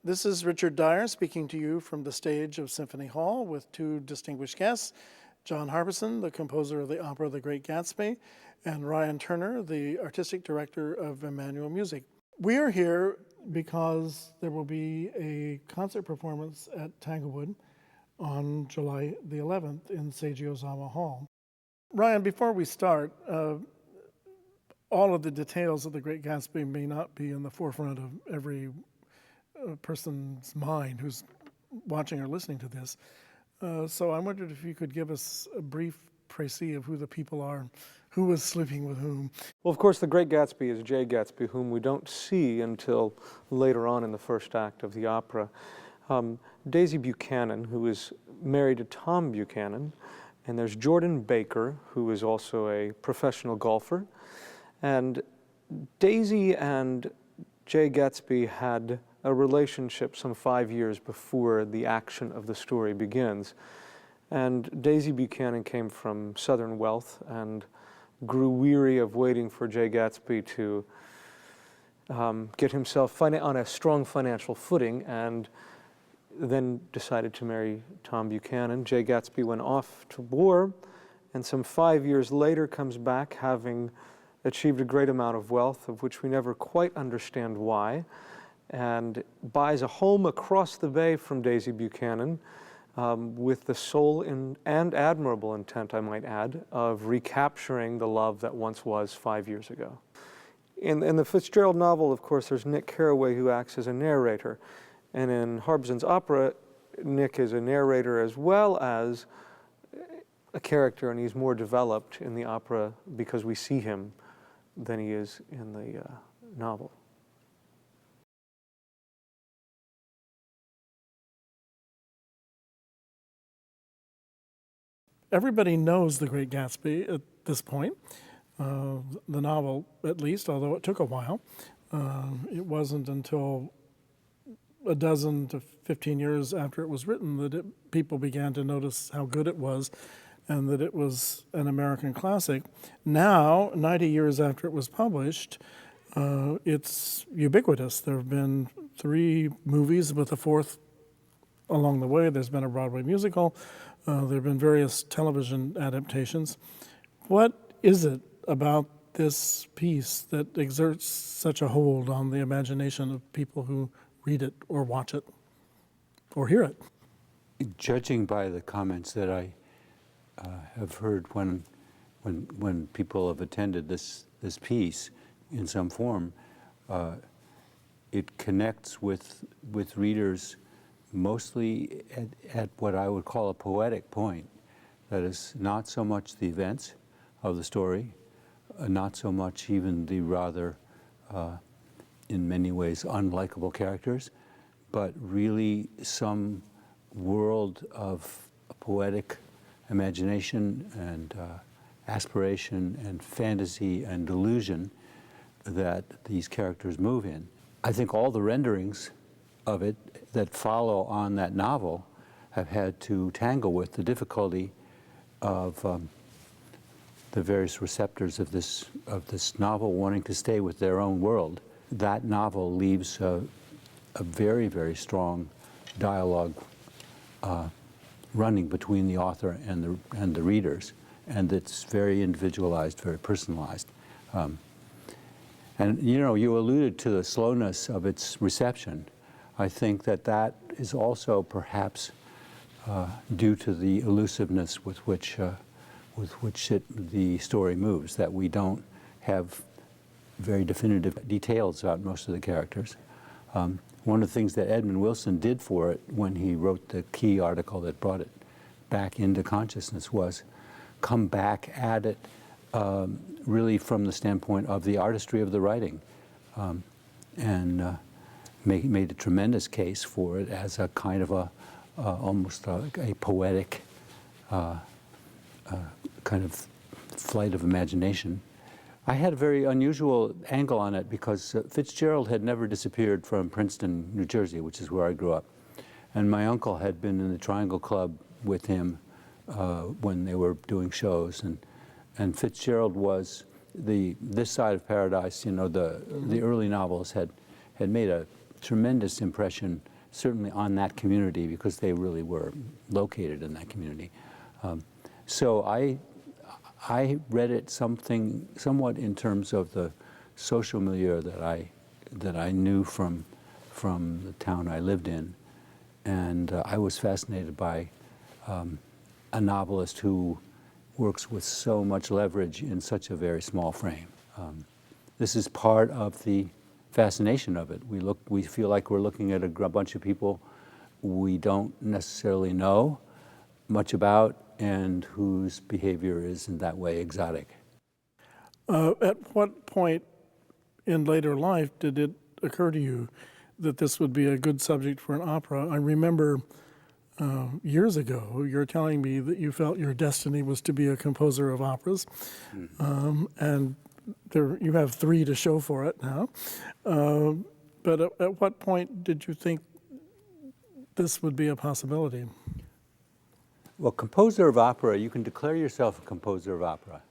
This is Richard Dyer speaking to you from the stage of Symphony Hall with two distinguished guests, John Harbison, the composer of the opera The Great Gatsby, and Ryan Turner, the artistic director of Emmanuel Music. We are here because there will be a concert performance at Tanglewood on July the 11th in Seiji Ozawa Hall. Ryan, before we start, all of the details of The Great Gatsby may not be in the forefront of every person's mind who's watching or listening to this. So I wondered if you could give us a brief précis of who the people are, who was sleeping with whom. Well, of course, The Great Gatsby is Jay Gatsby, whom we don't see until later on in the first act of the opera. Daisy Buchanan, who is married to Tom Buchanan, and there's Jordan Baker, who is also a professional golfer. And Daisy and Jay Gatsby had a relationship some 5 years before the action of the story begins. And Daisy Buchanan came from Southern wealth and grew weary of waiting for Jay Gatsby to get himself on a strong financial footing, and then decided to marry Tom Buchanan. Jay Gatsby went off to war, and some 5 years later comes back having achieved a great amount of wealth, of which we never quite understand why, and buys a home across the bay from Daisy Buchanan with the sole and admirable intent, I might add, of recapturing the love that once was 5 years ago. In the Fitzgerald novel, of course, there's Nick Carraway, who acts as a narrator. And in Harbison's opera, Nick is a narrator as well as a character, and he's more developed in the opera because we see him than he is in the novel. Everybody knows The Great Gatsby at this point, the novel at least, although it took a while. It wasn't until a dozen to 15 years after it was written that people began to notice how good it was and that it was an American classic. Now, 90 years after it was published, it's ubiquitous. There have been 3 movies with a 4th along the way. There's been a Broadway musical. There have been various television adaptations. What is it about this piece that exerts such a hold on the imagination of people who read it or watch it or hear it? Judging by the comments that I have heard when people have attended this piece in some form, it connects with readers mostly at what I would call a poetic point. That is, not so much the events of the story, not so much even the rather, in many ways, unlikable characters, but really some world of poetic imagination and aspiration and fantasy and delusion that these characters move in. I think all the renderings of it that follow on that novel have had to tangle with the difficulty of the various receptors of this novel wanting to stay with their own world. That novel leaves a very, very strong dialogue running between the author and the readers, and it's very individualized, very personalized. And you alluded to the slowness of its reception. I think that is also perhaps due to the elusiveness with which the story moves, that we don't have very definitive details about most of the characters. One of the things that Edmund Wilson did for it when he wrote the key article that brought it back into consciousness was come back at it really from the standpoint of the artistry of the writing, and made a tremendous case for it as a kind of almost a poetic kind of flight of imagination. I had a very unusual angle on it because Fitzgerald had never disappeared from Princeton, New Jersey, which is where I grew up. And my uncle had been in the Triangle Club with him when they were doing shows. And Fitzgerald was This Side of Paradise, the early novels had made a tremendous impression, certainly on that community, because they really were located in that community. So I read it somewhat in terms of the social milieu that I knew from the town I lived in, and I was fascinated by a novelist who works with so much leverage in such a very small frame. This is part of the fascination of it. We feel like we're looking at a bunch of people we don't necessarily know much about and whose behavior is in that way exotic. At what point in later life did it occur to you that this would be a good subject for an opera? I remember years ago you're telling me that you felt your destiny was to be a composer of operas, and you have 3 to show for it now. But at what point did you think this would be a possibility? Well, composer of opera, you can declare yourself a composer of opera.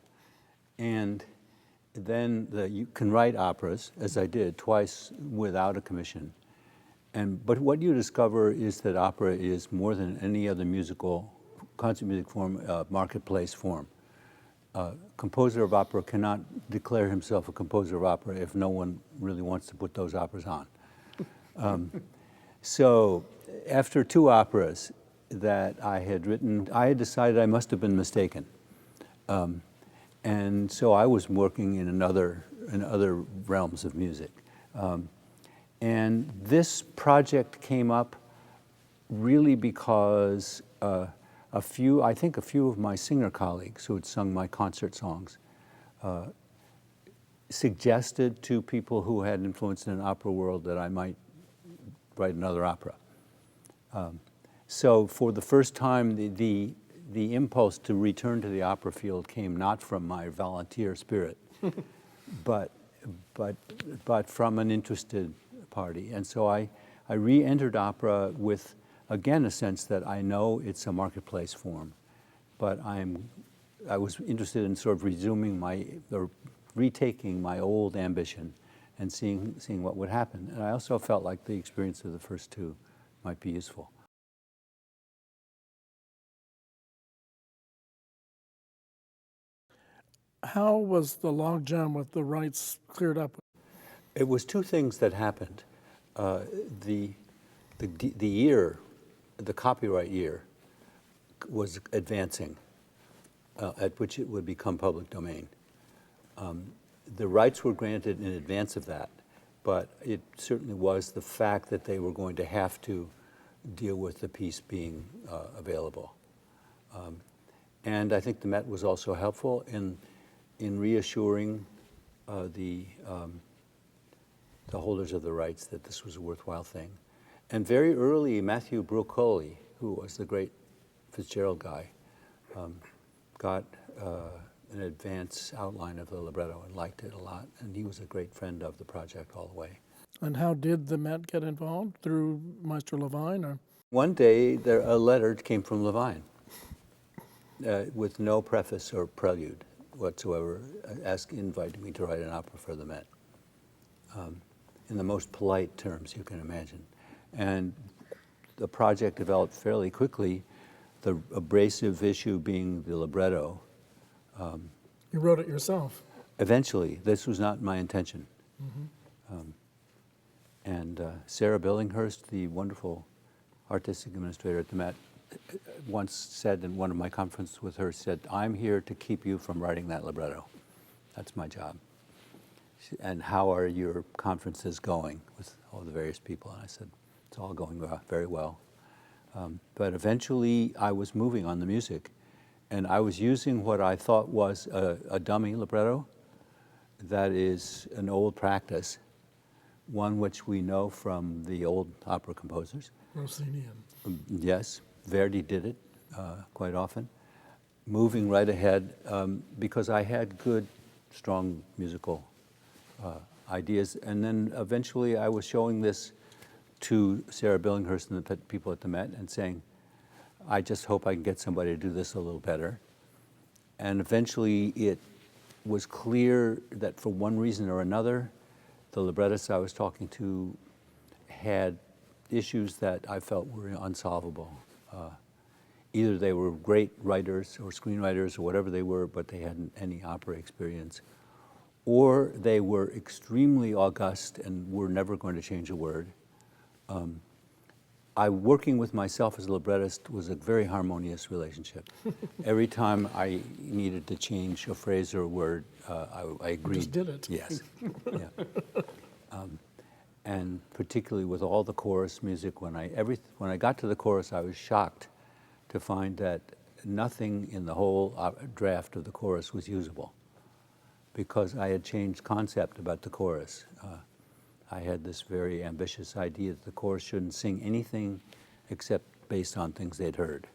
And then you can write operas, as I did, twice without a commission. But what you discover is that opera is more than any other concert music form, marketplace form. Composer of opera cannot declare himself a composer of opera if no one really wants to put those operas on. So after 2 operas that I had written, I had decided I must have been mistaken. And so I was working in other realms of music. And this project came up really because a few of my singer colleagues who had sung my concert songs suggested to people who had influence in an opera world that I might write another opera. So for the first time, the impulse to return to the opera field came not from my volunteer spirit, but from an interested party. And so I re-entered opera with, again, a sense that I know it's a marketplace form, but I was interested in sort of retaking my old ambition and seeing what would happen. And I also felt like the experience of the first 2 might be useful. How was the logjam with the rights cleared up? It was 2 things that happened. The copyright year was advancing, at which it would become public domain. The rights were granted in advance of that, but it certainly was the fact that they were going to have to deal with the piece being available. And I think the Met was also helpful in reassuring the holders of the rights that this was a worthwhile thing. And very early, Matthew Broccoli, who was the great Fitzgerald guy, got an advance outline of the libretto and liked it a lot. And he was a great friend of the project all the way. And how did the Met get involved? Through Maestro Levine? Or? One day, a letter came from Levine with no preface or prelude whatsoever, inviting me to write an opera for the Met, in the most polite terms you can imagine. And the project developed fairly quickly, the abrasive issue being the libretto. You wrote it yourself? Eventually. This was not my intention. And Sarah Billinghurst, the wonderful artistic administrator at the Met, once said in one of my conferences with her, said, "I'm here to keep you from writing that libretto. That's my job. And how are your conferences going with all the various people?" And I said, "It's all going very well." But eventually I was moving on the music, and I was using what I thought was a dummy libretto that is an old practice, one which we know from the old opera composers. Rossini. Yes, Verdi did it quite often, moving right ahead because I had good, strong musical ideas. And then eventually I was showing this to Sarah Billinghurst and the people at the Met and saying, "I just hope I can get somebody to do this a little better." And eventually it was clear that for one reason or another, the librettist I was talking to had issues that I felt were unsolvable. Either they were great writers or screenwriters or whatever they were, but they hadn't any opera experience, or they were extremely august and were never going to change a word. Working with myself as a librettist was a very harmonious relationship. Every time I needed to change a phrase or a word, I agreed. You just did it. Yes. Yeah. And particularly with all the chorus music, when I got to the chorus, I was shocked to find that nothing in the whole draft of the chorus was usable, because I had changed concept about the chorus. I had this very ambitious idea that the chorus shouldn't sing anything except based on things they'd heard.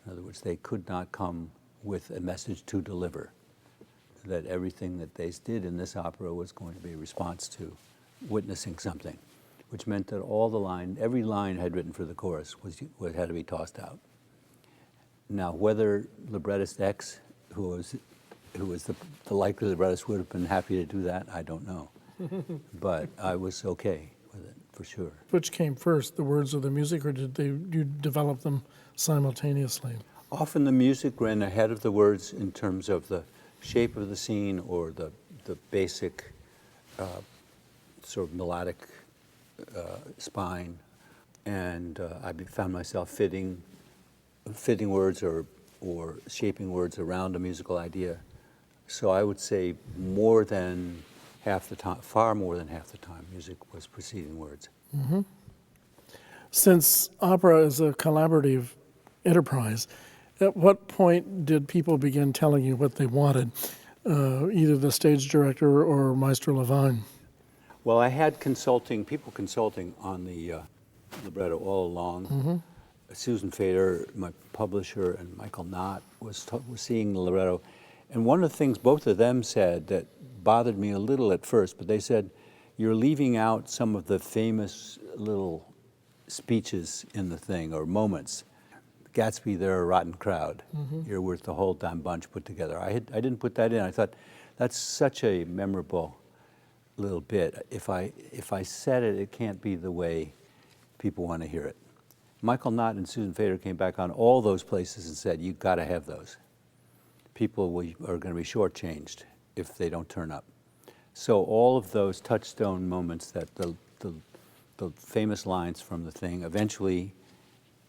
In other words, they could not come with a message to deliver, that everything that they did in this opera was going to be a response to witnessing something, which meant that every line I had written for the chorus had to be tossed out. Now, whether librettist X, who was the likely librettist, would have been happy to do that, I don't know. But I was okay with it, for sure. Which came first, the words or the music, or did you develop them simultaneously? Often the music ran ahead of the words in terms of the shape of the scene or the basic sort of melodic spine, and I found myself fitting words or shaping words around a musical idea. So I would say more than half the time, far more than half the time, music was preceding words. Mm-hmm. Since opera is a collaborative enterprise, at what point did people begin telling you what they wanted, either the stage director or Maestro Levine? Well, I had people consulting on the libretto all along. Mm-hmm. Susan Fader, my publisher, and Michael Knott were seeing the libretto. And one of the things both of them said that bothered me a little at first, but they said, you're leaving out some of the famous little speeches in the thing, or moments. Gatsby, they're a rotten crowd. Mm-hmm. You're worth the whole damn bunch put together. I didn't put that in. I thought, that's such a memorable little bit. If I said it, it can't be the way people want to hear it. Michael Knott and Susan Fader came back on all those places and said, you've got to have those. People are going to be shortchanged if they don't turn up. So all of those touchstone moments, that the famous lines from the thing eventually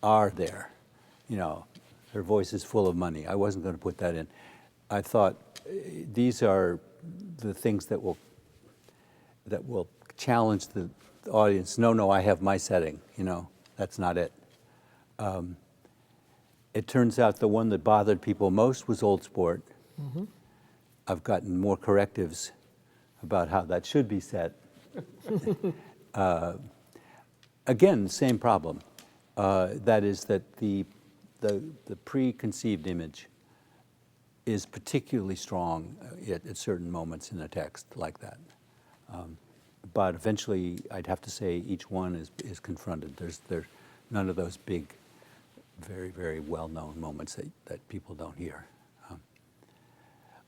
are there. You know, her voice is full of money. I wasn't going to put that in. I thought these are the things that will challenge the audience. No, I have my setting. You know, that's not it. It turns out the one that bothered people most was Old Sport. Mm-hmm. I've gotten more correctives about how that should be set. Again, same problem. That is that the preconceived image is particularly strong at certain moments in a text like that. But eventually, I'd have to say each one is confronted. There's none of those big, very, very well-known moments that people don't hear.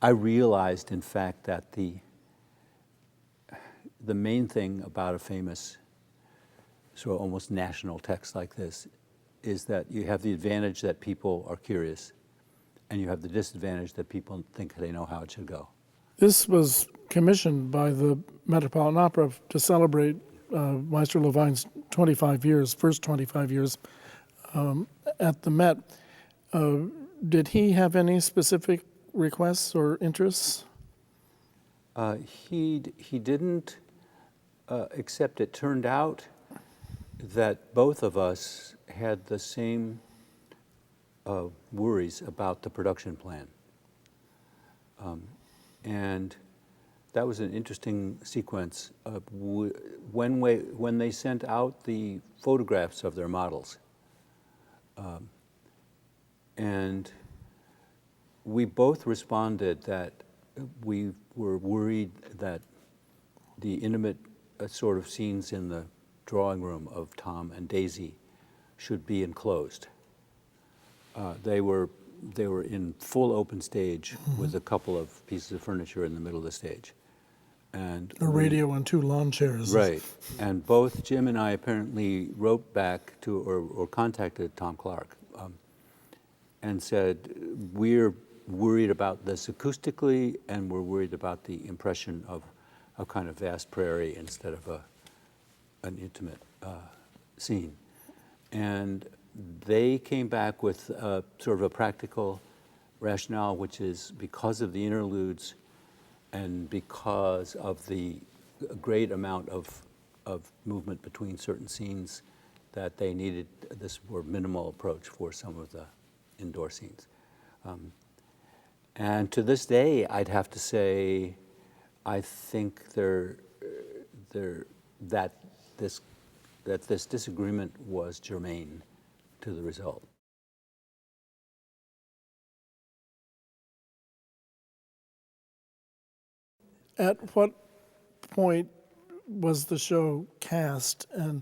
I realized, in fact, that the main thing about a famous, sort of almost national text like this is that you have the advantage that people are curious, and you have the disadvantage that people think they know how it should go. This was commissioned by the Metropolitan Opera to celebrate Maestro Levine's first 25 years at the Met. Did he have any specific requests or interests? He didn't, except it turned out that both of us had the same worries about the production plan. And that was an interesting sequence. When they sent out the photographs of their models, and we both responded that we were worried that the intimate sort of scenes in the drawing room of Tom and Daisy should be enclosed. They were in full open stage with a couple of pieces of furniture in the middle of the stage. And A radio and 2 lawn chairs. right. And both Jim and I apparently wrote back to or contacted Tom Clark and said, we're worried about this acoustically, and we're worried about the impression of a kind of vast prairie instead of an intimate scene. And they came back with sort of a practical rationale, which is because of the interludes and because of the great amount of movement between certain scenes, that they needed this more minimal approach for some of the indoor scenes. And to this day, I'd have to say, I think that this disagreement was germane to the result. At what point was the show cast, and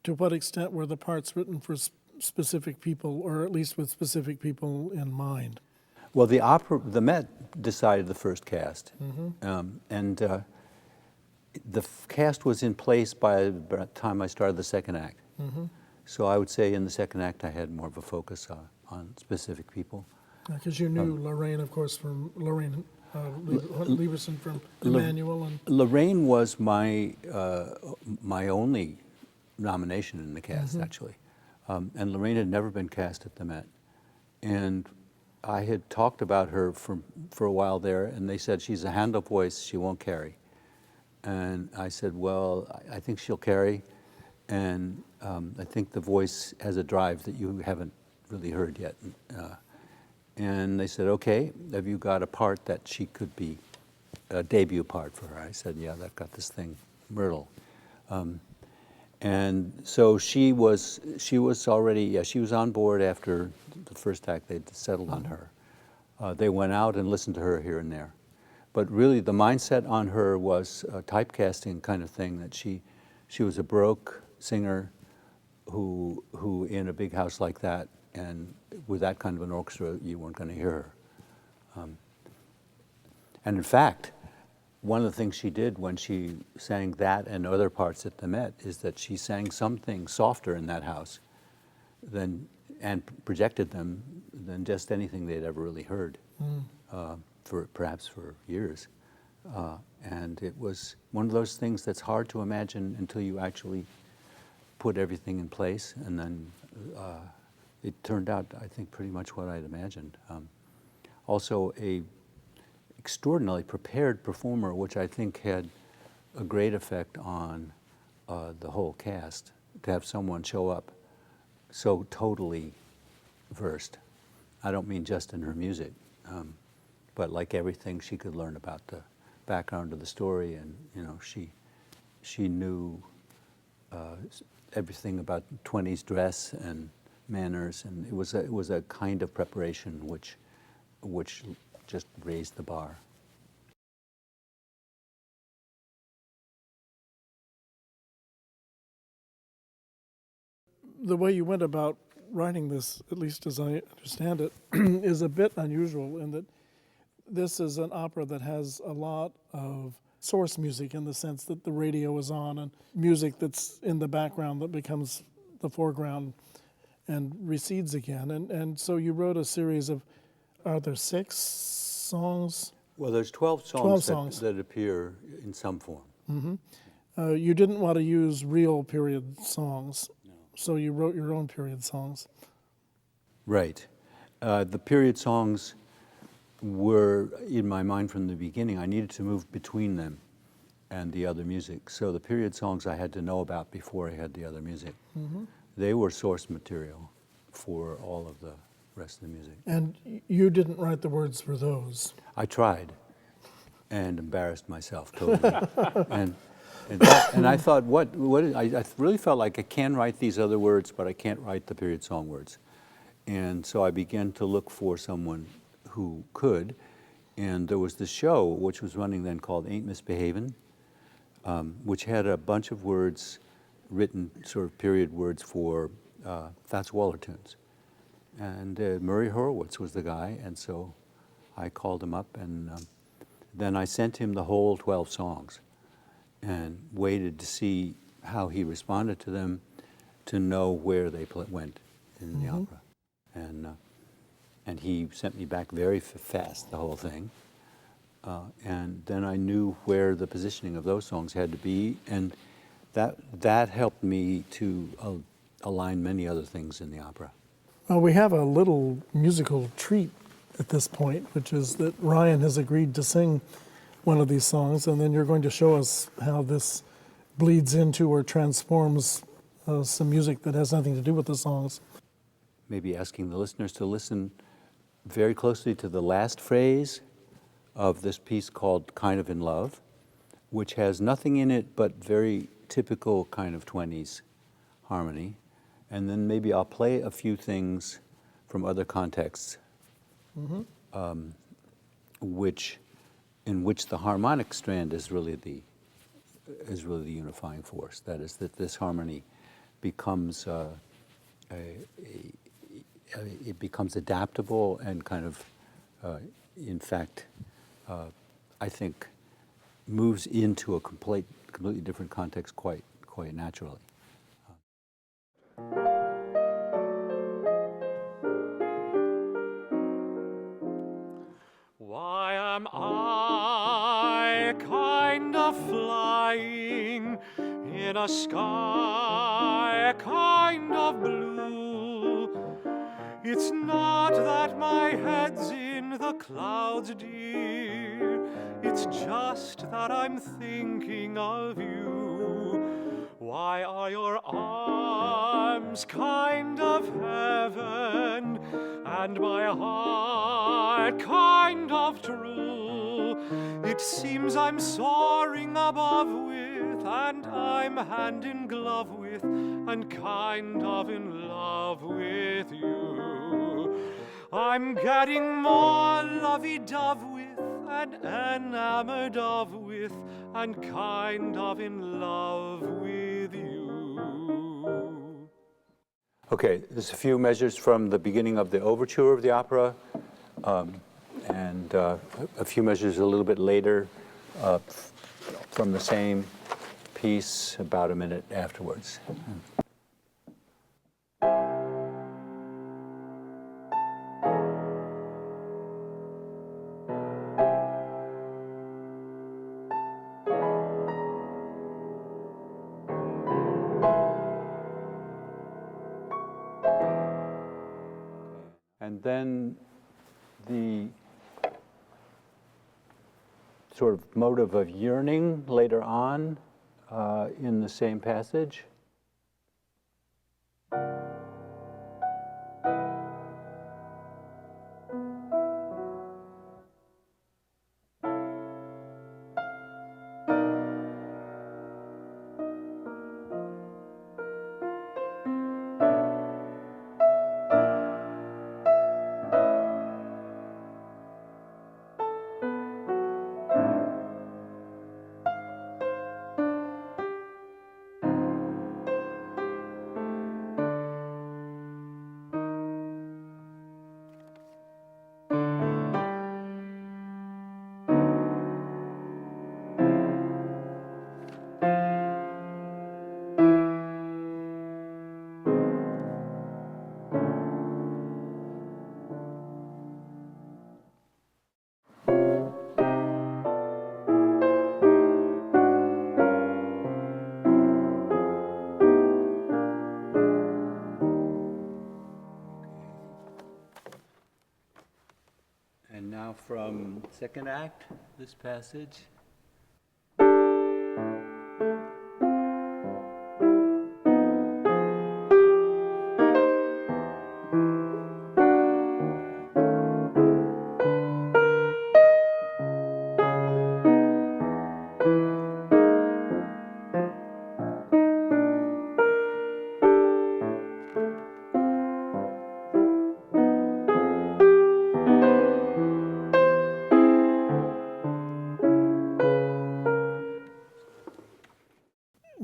to what extent were the parts written for specific people, or at least with specific people in mind? Well, the Met decided the first cast, and the cast was in place by the time I started the second act. So I would say in the second act I had more of a focus on specific people. Because you knew Lorraine, of course, from Lorraine Lieberson from Emmanuel, and Lorraine was my only nomination in the cast, actually. And Lorraine had never been cast at the Met. And I had talked about her for a while there, and they said, she's a Handel voice, she won't carry. And I said, well, I think she'll carry, and I think the voice has a drive that you haven't really heard yet. And they said, okay, have you got a part that she could be, a debut part for her? I said, yeah, I've got this thing, Myrtle. And so she was already, yeah, she was on board after the first act. They'd settled on her. They went out and listened to her here and there. But really the mindset on her was a typecasting kind of thing, that she was a Baroque singer who in a big house like that, and with that kind of an orchestra, you weren't going to hear her. And in fact, one of the things she did when she sang that and other parts at the Met is that she sang something softer in that house and projected them than just anything they'd ever really heard, perhaps for years. And it was one of those things that's hard to imagine until you actually put everything in place, and then it turned out, I think, pretty much what I'd imagined. Also, a extraordinarily prepared performer, which I think had a great effect on the whole cast, to have someone show up so totally versed. I don't mean just in her music, but like everything she could learn about the background of the story, and she knew everything about 20s dress and manners, and it was a kind of preparation which just raised the bar. the way you went about writing this, at least as I understand it, is a bit unusual in that this is an opera that has a lot of source music, in the sense that the radio is on, and music that's in the background that becomes the foreground and recedes again. And so you wrote a series of, are there 6 songs? Well, there's 12 songs, that appear in some form. You didn't want to use real period songs, so you wrote your own period songs. Right. The period songs were in my mind from the beginning. I needed to move between them and the other music. So the period songs I had to know about before I had the other music. They were source material for all of the rest of the music. And you didn't write the words for those. I tried and embarrassed myself totally. and I thought, I really felt like I can write these other words, but I can't write the period song words. And so I began to look for someone who could. And there was this show, which was running then, called Ain't Misbehavin', which had a bunch of words written, sort of period words for Fats Waller tunes. And Murray Horowitz was the guy, and so I called him up, and then I sent him the whole 12 songs and waited to see how he responded to them, to know where they went in the opera. And he sent me back very fast, the whole thing. And then I knew where the positioning of those songs had to be, and that helped me to align many other things in the opera. Well, we have a little musical treat at this point, which is that Ryan has agreed to sing one of these songs, and then you're going to show us how this bleeds into or transforms some music that has nothing to do with the songs. Maybe asking the listeners to listen very closely to the last phrase of this piece called Kind of in Love, which has nothing in it but very typical kind of 20s harmony. And then maybe I'll play a few things from other contexts, in which the harmonic strand is really the unifying force. That is, that this harmony becomes it becomes adaptable and kind of, in fact, I think, moves into a completely different context quite naturally. Why am I kind of flying in a sky kind of blue? It's not that my head's in the clouds, dear. It's just that I'm thinking of you. Why are your arms kind of heaven and my heart kind of true? It seems I'm soaring above with, and I'm hand in glove with, and kind of in love with you. I'm getting more lovey-dove with, and enamored of with, and kind of in love with you. Okay, there's a few measures from the beginning of the overture of the opera, and a few measures a little bit later from the same piece about a minute afterwards. And then the sort of motive of yearning later on in the same passage. And now from second act, this passage.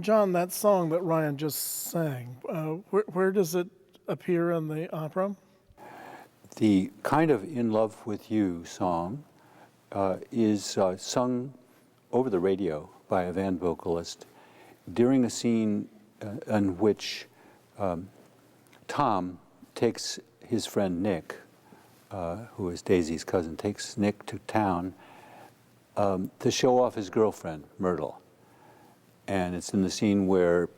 John, that song that Ryan just sang, where does it appear in the opera? The Kind of In Love with You song is sung over the radio by a band vocalist during a scene in which Tom takes his friend Nick, who is Daisy's cousin, takes Nick to town to show off his girlfriend, Myrtle. And it's in the scene where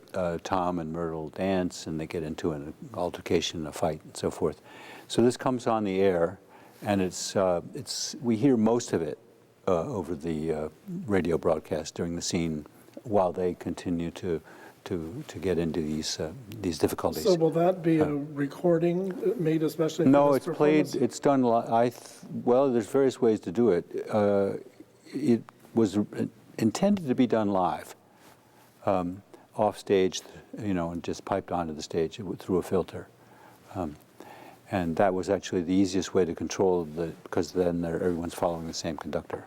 Tom and Myrtle dance and they get into an altercation, a fight, and so forth. So this comes on the air, and we hear most of it over the radio broadcast during the scene while they continue to get into these difficulties. So will that be a recording made especially for No, this it's played, performance? it's done, well, there's various ways to do it. It was intended to be done live, off stage, and just piped onto the stage through a filter. And that was actually the easiest way to control because then everyone's following the same conductor.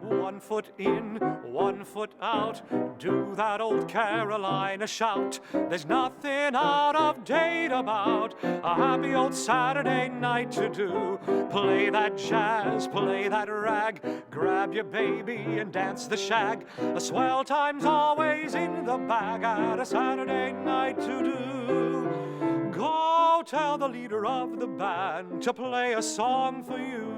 One foot in, 1 foot out, do that old Carolina shout. There's nothing out of date about a happy old Saturday night to do. Play that jazz, play that rag, grab your baby and dance the shag. A swell time's always in the bag at a Saturday night to do. Go tell the leader of the band to play a song for you.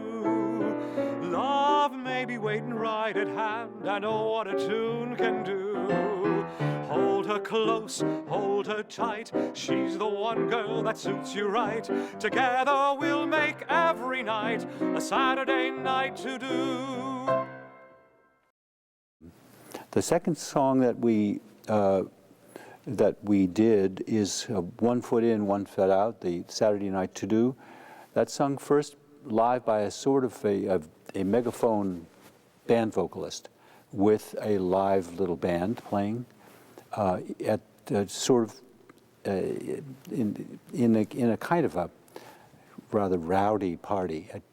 Love may be waiting right at hand, and oh, what a tune can do. Hold her close, hold her tight, she's the one girl that suits you right. Together we'll make every night a Saturday night to do. The second song that we did is 1 foot in, 1 foot out, the Saturday Night To Do. That's sung first live by a sort of a megaphone band vocalist with a live little band playing at sort of in a kind of a rather rowdy party at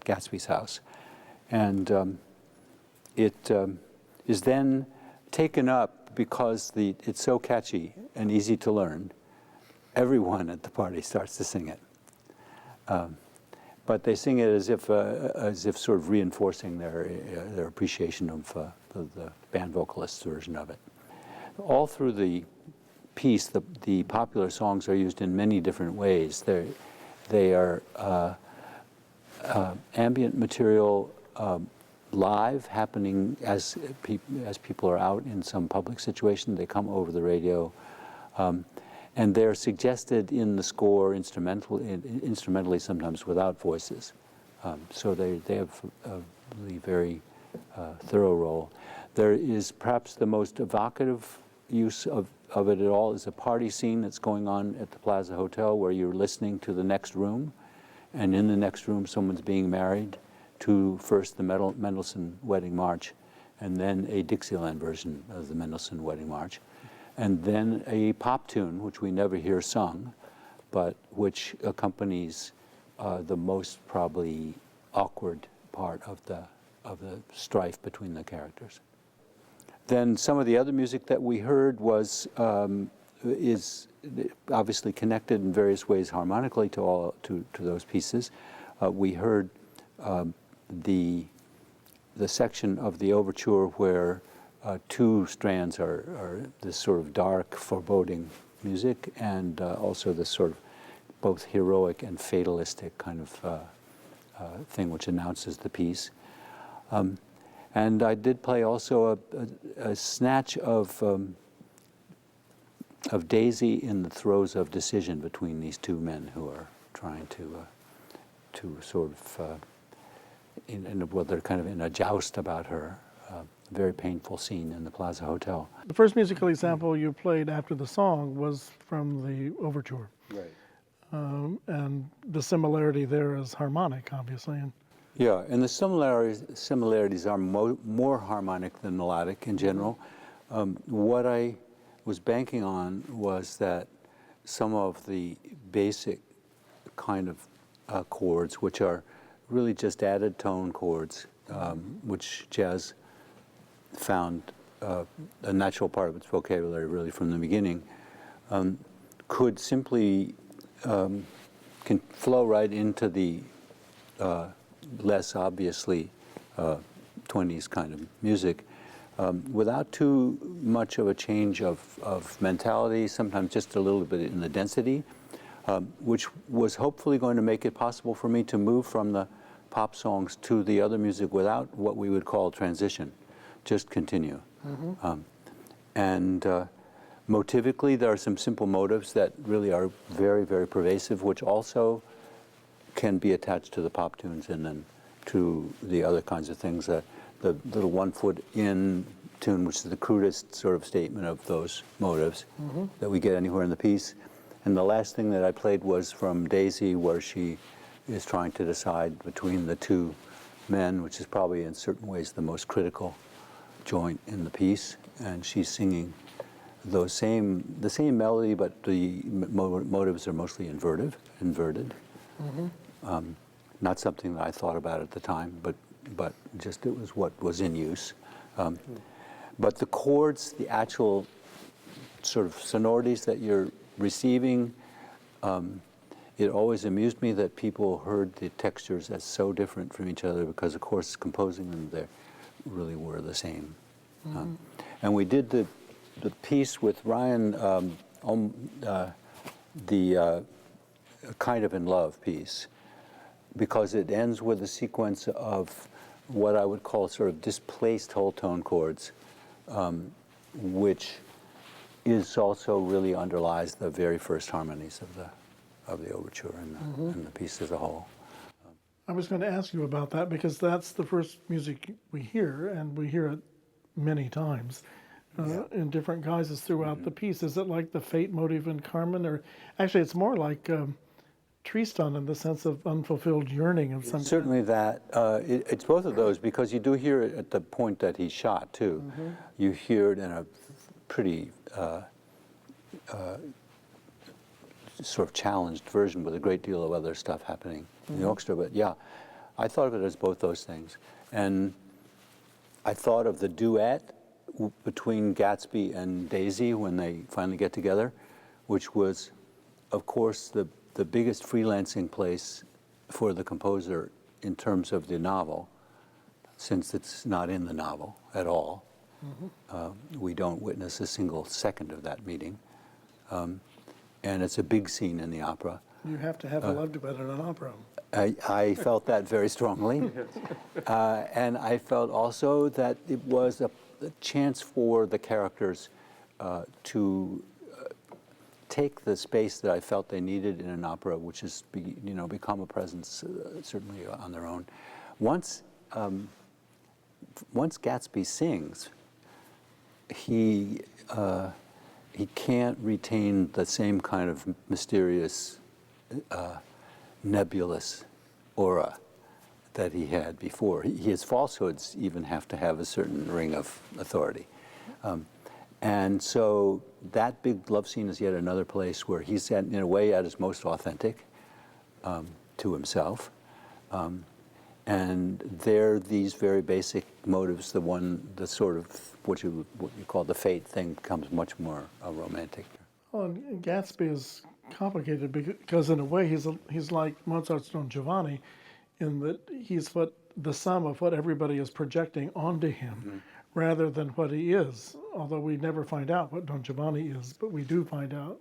Gatsby's house. And it is then taken up because it's so catchy and easy to learn. Everyone at the party starts to sing it. But they sing it as if sort of reinforcing their appreciation of the band vocalist's version of it. All through the piece, the popular songs are used in many different ways. They are ambient material live, happening as people are out in some public situation. They come over the radio. And they're suggested in the score instrumentally, sometimes without voices. So they have a really very thorough role. There is perhaps the most evocative use of it at all is a party scene that's going on at the Plaza Hotel where you're listening to the next room, and in the next room someone's being married to first the Mendelssohn Wedding March, and then a Dixieland version of the Mendelssohn Wedding March. And then a pop tune, which we never hear sung, but which accompanies the most probably awkward part of the strife between the characters. Then some of the other music that we heard is obviously connected in various ways harmonically to those pieces. We heard the section of the overture where two strands are this sort of dark, foreboding music, and also this sort of both heroic and fatalistic kind of thing which announces the piece. And I did play also a snatch of Daisy in the throes of decision between these two men who are trying to sort of, they're kind of in a joust about her. Very painful scene in the Plaza Hotel. The first musical example you played after the song was from the overture. Right. And the similarity there is harmonic, obviously. Yeah, and the similarities are more harmonic than melodic in general. What I was banking on was that some of the basic kind of chords, which are really just added tone chords, which jazz found a natural part of its vocabulary really from the beginning, could simply can flow right into the less obviously 20s kind of music without too much of a change of mentality, sometimes just a little bit in the density, which was hopefully going to make it possible for me to move from the pop songs to the other music without what we would call transition, just continue. And motivically, there are some simple motives that really are very, very pervasive, which also can be attached to the pop tunes and then to the other kinds of things. The little 1 foot in tune, which is the crudest sort of statement of those motives that we get anywhere in the piece. And the last thing that I played was from Daisy, where she is trying to decide between the two men, which is probably in certain ways the most critical joint in the piece. And she's singing the same melody, but the motives are mostly inverted. Not something that I thought about at the time, but just it was what was in use. But the chords, the actual sort of sonorities that you're receiving, it always amused me that people heard the textures as so different from each other because, of course, composing them, they really were the same. And we did the piece with Ryan, the Kind of in Love piece, because it ends with a sequence of what I would call sort of displaced whole tone chords, which is also really underlies the very first harmonies of the overture and the piece as a whole. I was going to ask you about that because that's the first music we hear, and we hear it many times in different guises throughout the piece. Is it like the fate motive in Carmen, or actually it's more like Tristan in the sense of unfulfilled yearning of some Certainly that. It's both of those, because you do hear it at the point that he's shot, too. You hear it in a pretty sort of challenged version with a great deal of other stuff happening in the orchestra. But yeah, I thought of it as both those things. And I thought of the duet between Gatsby and Daisy when they finally get together, which was, of course, the biggest freelancing place for the composer in terms of the novel, since it's not in the novel at all. We don't witness a single second of that meeting. And it's a big scene in the opera. You have to have a love duet in an opera. I felt that very strongly. And I felt also that it was a chance for the characters to take the space that I felt they needed in an opera, which is become a presence certainly on their own. Once Gatsby sings, he can't retain the same kind of mysterious, nebulous aura that he had before. His falsehoods even have to have a certain ring of authority. And so that big love scene is yet another place where he's, in a way, at his most authentic to himself. And there, these very basic motives, the sort of what you call the fate thing, becomes much more romantic. Well, and Gatsby is complicated because in a way he's like Mozart's Don Giovanni, in that he's the sum of what everybody is projecting onto him, rather than what he is. Although we never find out what Don Giovanni is, but we do find out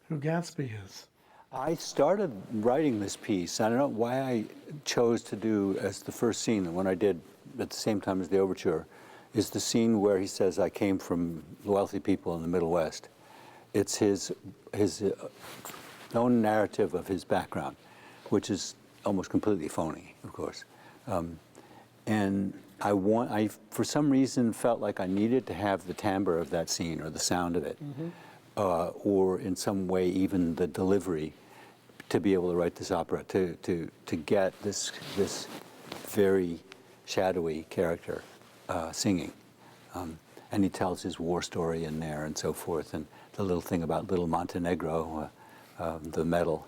who Gatsby is. I started writing this piece. I don't know why I chose to do as the first scene, the one I did at the same time as the overture, is the scene where he says, "I came from wealthy people in the Middle West." It's his own narrative of his background, which is almost completely phony, of course. And I for some reason felt like I needed to have the timbre of that scene or the sound of it, or in some way even the delivery, to be able to write this opera, to get this very shadowy character singing. And he tells his war story in there and so forth, and the little thing about little Montenegro, the medal.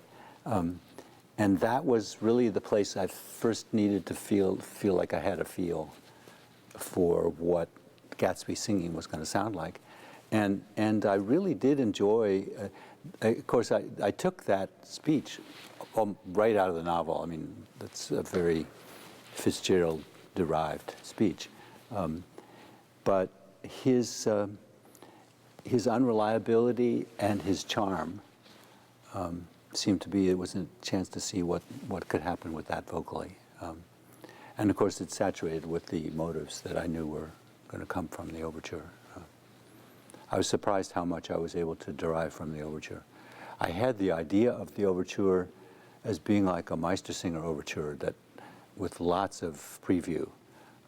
And that was really the place I first needed to feel like I had a feel for what Gatsby singing was going to sound like. And I really did enjoy of course, I took that speech right out of the novel. I mean, that's a very Fitzgerald-derived speech. But his unreliability and his charm seemed to be, it was a chance to see what could happen with that vocally. And of course, it's saturated with the motives that I knew were going to come from the overture. I was surprised how much I was able to derive from the overture. I had the idea of the overture as being like a Meistersinger overture that, with lots of preview.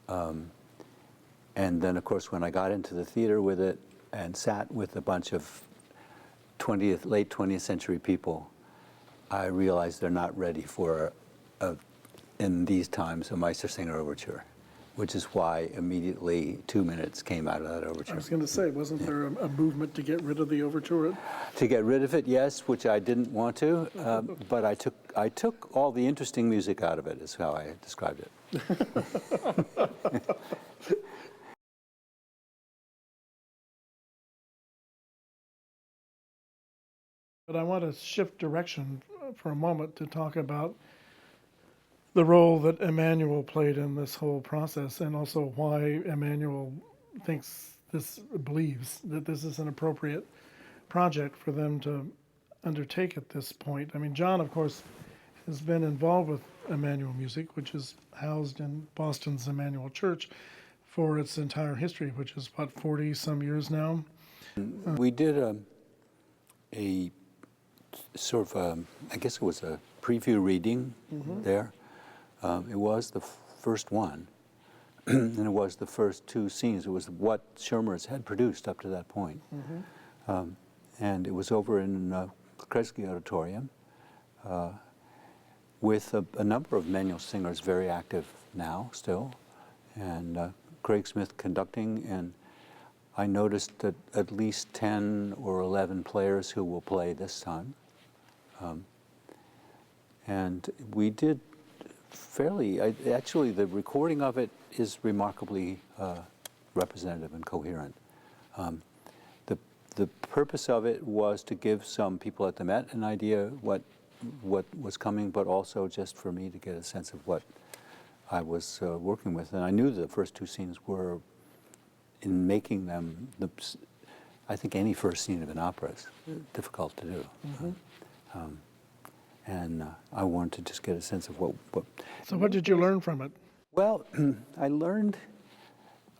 And then, of course, when I got into the theater with it and sat with a bunch of late 20th century people, I realized they're not ready for, in these times, a Meistersinger overture, which is why immediately 2 minutes came out of that overture. I was going to say, wasn't there a movement to get rid of the overture? To get rid of it, yes, which I didn't want to, but I took all the interesting music out of it, is how I described it. But I want to shift direction for a moment to talk about the role that Emmanuel played in this whole process, and also why Emmanuel believes that this is an appropriate project for them to undertake at this point. I mean, John, of course, has been involved with Emmanuel Music, which is housed in Boston's Emmanuel Church for its entire history, which is, what, 40-some years now? We did a sort of, I guess it was a preview reading there. It was the first one, and it was the first two scenes. It was what Schirmer's had produced up to that point. And it was over in the Kresge Auditorium with a number of Emmanuel singers very active now still, and Craig Smith conducting, and I noticed that at least 10 or 11 players who will play this time. And we did actually the recording of it is remarkably representative and coherent. The purpose of it was to give some people at the Met an idea what was coming, but also just for me to get a sense of what I was working with. And I knew the first two scenes were, in making them, I think any first scene of an opera is difficult to do. And I wanted to just get a sense of what. So what did you learn from it? Well, I learned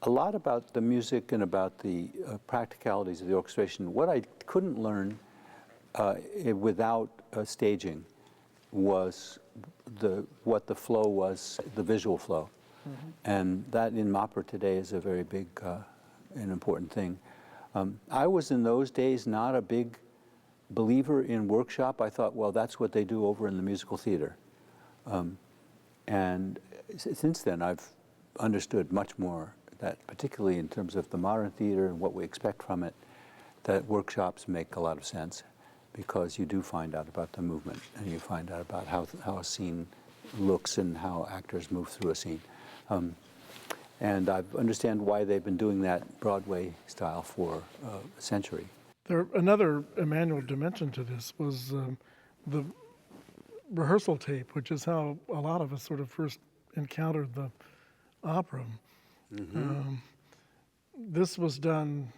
a lot about the music and about the practicalities of the orchestration. What I couldn't learn without staging was what the flow was, the visual flow. And that in opera today is a very big and important thing. I was in those days not a big believer in workshop. I thought, well, that's what they do over in the musical theater. And since then, I've understood much more that, particularly in terms of the modern theater and what we expect from it, that workshops make a lot of sense, because you do find out about the movement, and you find out about how a scene looks and how actors move through a scene. And I understand why they've been doing that Broadway style for a century. Another Emmanuel dimension to this was the rehearsal tape, which is how a lot of us sort of first encountered the opera. This was done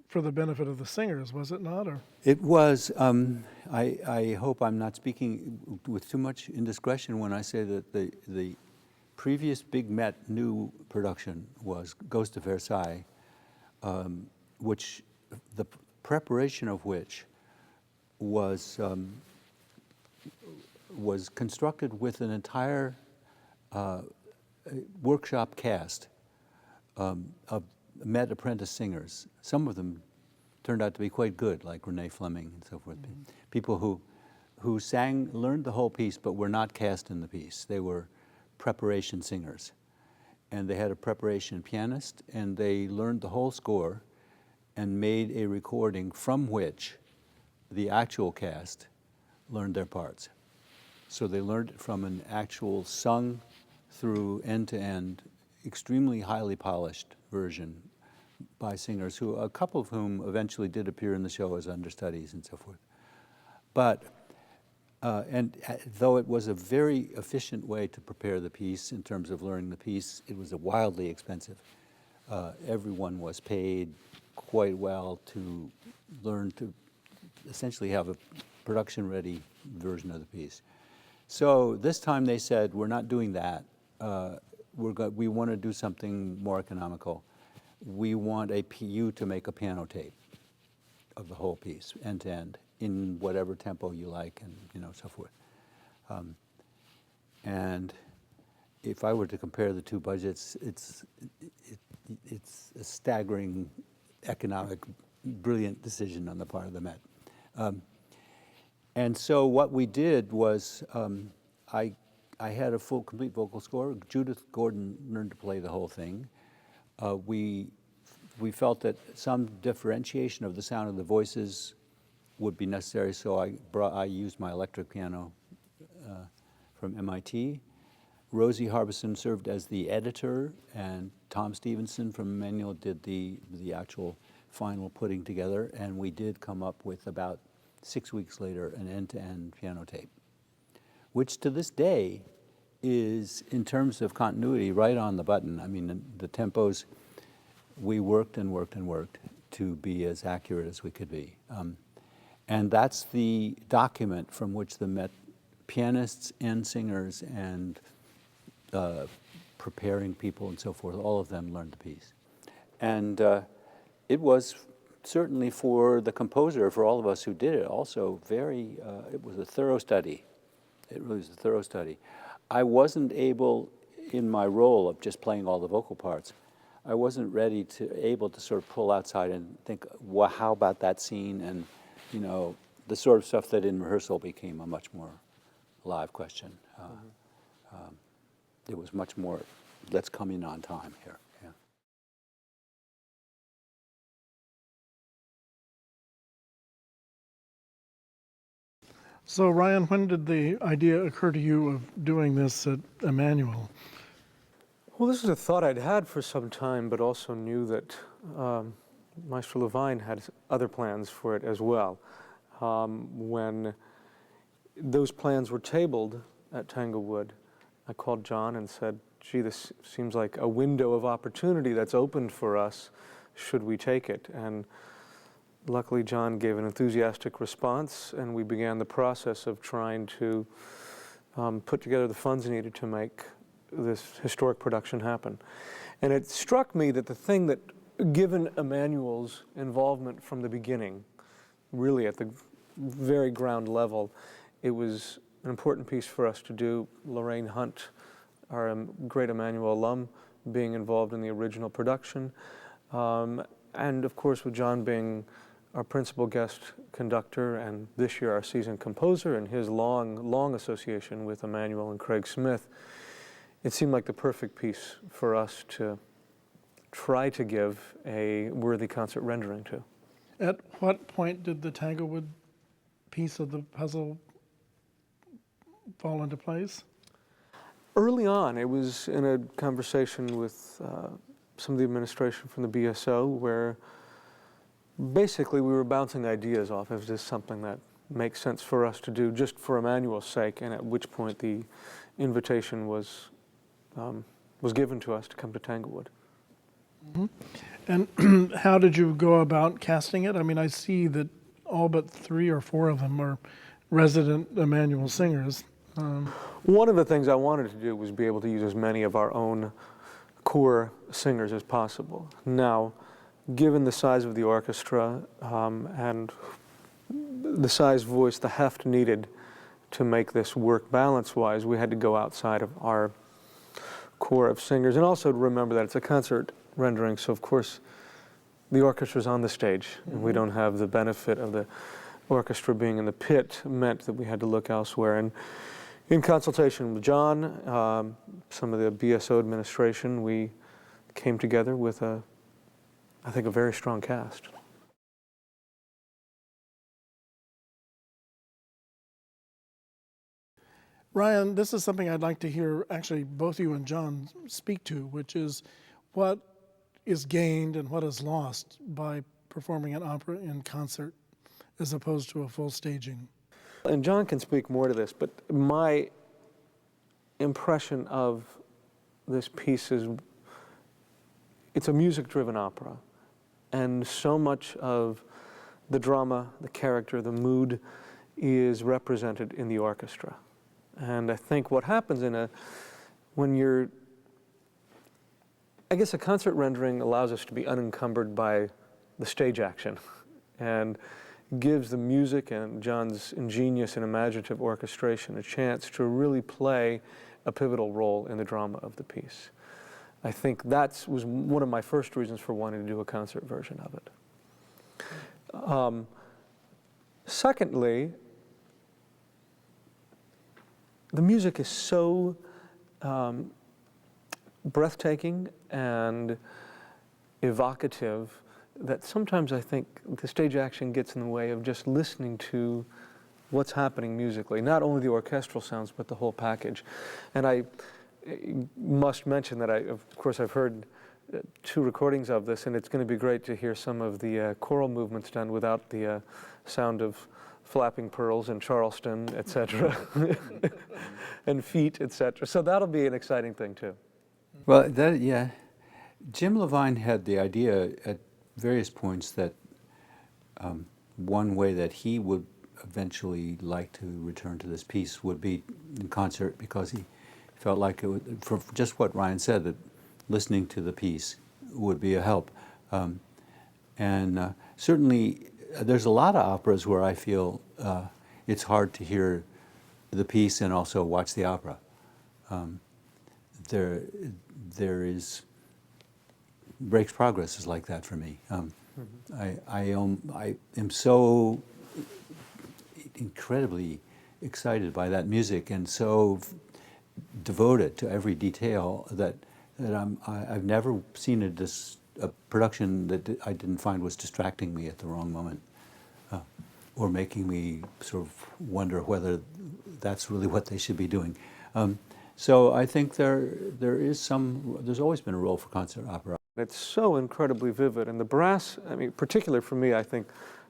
for the benefit of the singers, was it not? Or? It was. I hope I'm not speaking with too much indiscretion when I say that the previous big Met new production was Goes to Versailles, which the preparation of which was constructed with an entire workshop cast of Met apprentice singers. Some of them turned out to be quite good, like Renee Fleming and so forth. People who learned the whole piece, but were not cast in the piece. They were preparation singers. And they had a preparation pianist, and they learned the whole score and made a recording from which the actual cast learned their parts. So they learned it from an actual sung through end-to-end, extremely highly polished version by singers, who a couple of whom eventually did appear in the show as understudies and so forth. But though it was a very efficient way to prepare the piece in terms of learning the piece, it was wildly expensive. Everyone was paid quite well to learn to essentially have a production-ready version of the piece. So this time they said, we're not doing that. We want to do something more economical. We want you to make a piano tape of the whole piece, end to end, in whatever tempo you like, and so forth. And if I were to compare the two budgets, it's a staggering economic, brilliant decision on the part of the Met. And so what we did was, I had a complete vocal score. Judith Gordon learned to play the whole thing. We felt that some differentiation of the sound of the voices would be necessary, so I used my electric piano from MIT. Rosie Harbison served as the editor, and Tom Stevenson from Emmanuel did the actual final putting together, and we did come up with, about 6 weeks later, an end-to-end piano tape, which to this day is, in terms of continuity, right on the button. I mean, the tempos, we worked and worked and worked to be as accurate as we could be. And that's the document from which the Met pianists and singers and preparing people and so forth, all of them learned the piece. And it was certainly, for the composer, for all of us who did it, also it was a thorough study. It really was a thorough study. I wasn't able, in my role of just playing all the vocal parts, I wasn't able to sort of pull outside and think, well, how about that scene? And, the sort of stuff that in rehearsal became a much more live question. It was much more, let's come in on time here. Yeah. So Ryan, when did the idea occur to you of doing this at Emmanuel? Well, this is a thought I'd had for some time, but also knew that Maestro Levine had other plans for it as well. When those plans were tabled at Tanglewood, I called John and said, gee, this seems like a window of opportunity that's opened for us. Should we take it? And luckily, John gave an enthusiastic response, and we began the process of trying to put together the funds needed to make this historic production happen. And it struck me that the thing that, given Emmanuel's involvement from the beginning, really at the very ground level, it was an important piece for us to do. Lorraine Hunt, our great Emmanuel alum, being involved in the original production. And of course, with John being our principal guest conductor, and this year our seasoned composer, and his long association with Emmanuel and Craig Smith, it seemed like the perfect piece for us to try to give a worthy concert rendering to. At what point did the Tanglewood piece of the puzzle fall into place? Early on, it was in a conversation with some of the administration from the BSO, where basically we were bouncing ideas off. Is this something that makes sense for us to do just for Emmanuel's sake? And at which point the invitation was given to us to come to Tanglewood. Mm-hmm. And how did you go about casting it? I mean, I see that all but 3 or 4 of them are resident Emmanuel singers. One of the things I wanted to do was be able to use as many of our own core singers as possible. Now, given the size of the orchestra and the size, voice, the heft needed to make this work balance-wise, we had to go outside of our core of singers. And also to remember that it's a concert rendering, so of course the orchestra's on the stage, and we don't have the benefit of the orchestra being in the pit, meant that we had to look elsewhere. And in consultation with John, some of the BSO administration, we came together with I think a very strong cast. Ryan, this is something I'd like to hear actually both you and John speak to, which is what is gained and what is lost by performing an opera in concert as opposed to a full staging. And John can speak more to this, but my impression of this piece is it's a music-driven opera, and so much of the drama, the character, the mood is represented in the orchestra. And I think what happens when you're, I guess a concert rendering allows us to be unencumbered by the stage action and gives the music and John's ingenious and imaginative orchestration a chance to really play a pivotal role in the drama of the piece. I think that was one of my first reasons for wanting to do a concert version of it. Secondly, the music is so breathtaking and evocative that sometimes I think the stage action gets in the way of just listening to what's happening musically, not only the orchestral sounds, but the whole package. And I must mention that of course, I've heard 2 recordings of this, and it's going to be great to hear some of the choral movements done without the sound of flapping pearls and Charleston, etc., and feet, etc. So that'll be an exciting thing too. Well, yeah. Jim Levine had the idea at various points that one way that he would eventually like to return to this piece would be in concert, because he felt like it would, for just what Ryan said, that listening to the piece would be a help. And certainly there's a lot of operas where I feel it's hard to hear the piece and also watch the opera. There is Breaks Progress is like that for me. I am so incredibly excited by that music and so devoted to every detail that I've never seen a production that I didn't find was distracting me at the wrong moment, or making me sort of wonder whether that's really what they should be doing. So I think there's always been a role for concert opera. It's so incredibly vivid, and the brass, I mean, particularly for me, I think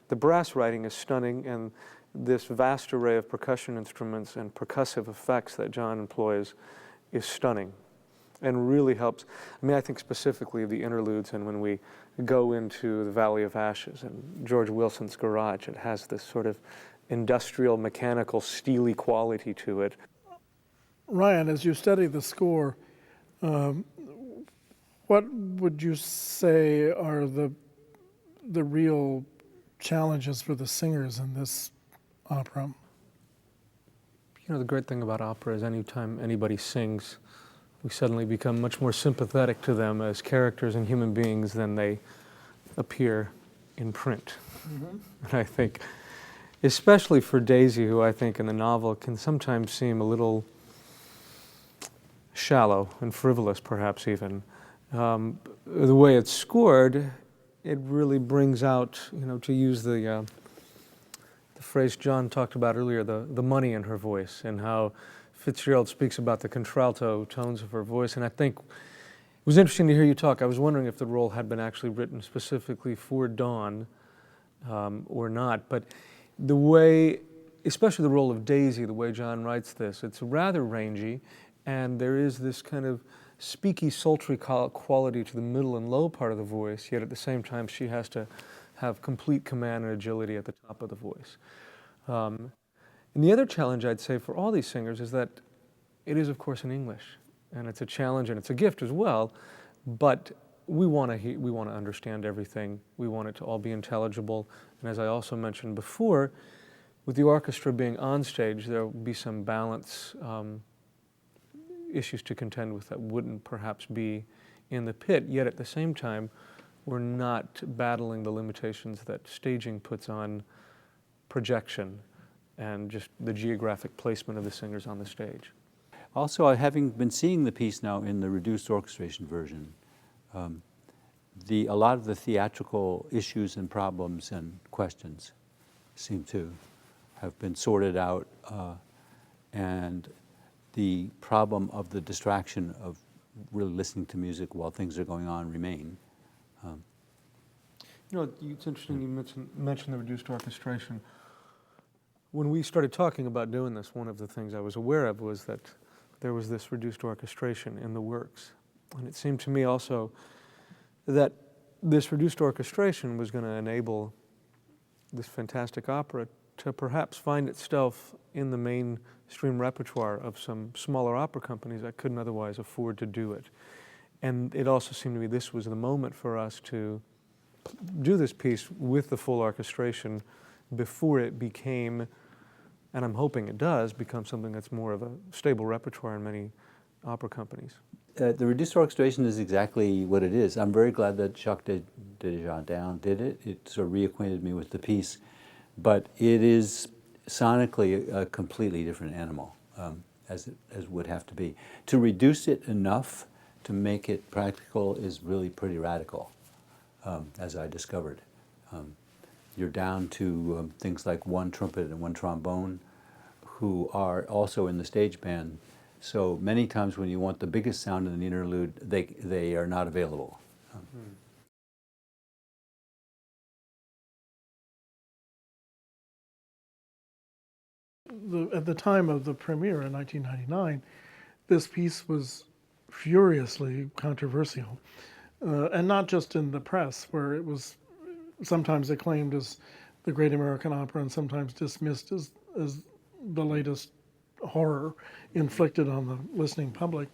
the brass writing is stunning, and this vast array of percussion instruments and percussive effects that John employs is stunning and really helps. I mean, I think specifically of the interludes, and when we go into the Valley of Ashes and George Wilson's garage, it has this sort of industrial, mechanical, steely quality to it. Ryan, as you study the score, what would you say are the real challenges for the singers in this opera? You know, the great thing about opera is anytime anybody sings, we suddenly become much more sympathetic to them as characters and human beings than they appear in print. Mm-hmm. And I think, especially for Daisy, who I think in the novel can sometimes seem a little shallow and frivolous, perhaps even, the way it's scored, it really brings out, you know, to use the phrase John talked about earlier, the money in her voice, and how Fitzgerald speaks about the contralto tones of her voice. And I think it was interesting to hear you talk. I was wondering if the role had been actually written specifically for Dawn or not. But the way, especially the role of Daisy, the way John writes this, it's rather rangy, and there is this kind of speaky, sultry quality to the middle and low part of the voice, yet at the same time she has to have complete command and agility at the top of the voice. And the other challenge I'd say for all these singers is that it is, of course, in English, and it's a challenge and it's a gift as well, but we want to understand everything. We want it to all be intelligible, and as I also mentioned before, with the orchestra being on stage, there will be some balance issues to contend with that wouldn't perhaps be in the pit, yet at the same time, we're not battling the limitations that staging puts on projection and just the geographic placement of the singers on the stage. Also, having been seeing the piece now in the reduced orchestration version, a lot of the theatrical issues and problems and questions seem to have been sorted out, and the problem of the distraction of really listening to music while things are going on remain. You know, it's interesting you mentioned the reduced orchestration. When we started talking about doing this, one of the things I was aware of was that there was this reduced orchestration in the works. And it seemed to me also that this reduced orchestration was going to enable this fantastic opera to perhaps find itself in the mainstream repertoire of some smaller opera companies that couldn't otherwise afford to do it. And it also seemed to me this was the moment for us to do this piece with the full orchestration before it became, and I'm hoping it does, become something that's more of a stable repertoire in many opera companies. The reduced orchestration is exactly what it is. I'm very glad that Jacques Desjardins did it. It sort of reacquainted me with the piece. But it is sonically a completely different animal, as would have to be. To reduce it enough to make it practical is really pretty radical. As I discovered. You're down to things like one trumpet and one trombone, who are also in the stage band. So many times when you want the biggest sound in the interlude, they are not available. At the time of the premiere in 1999, this piece was furiously controversial. And not just in the press, where it was sometimes acclaimed as the great American opera and sometimes dismissed as the latest horror inflicted on the listening public.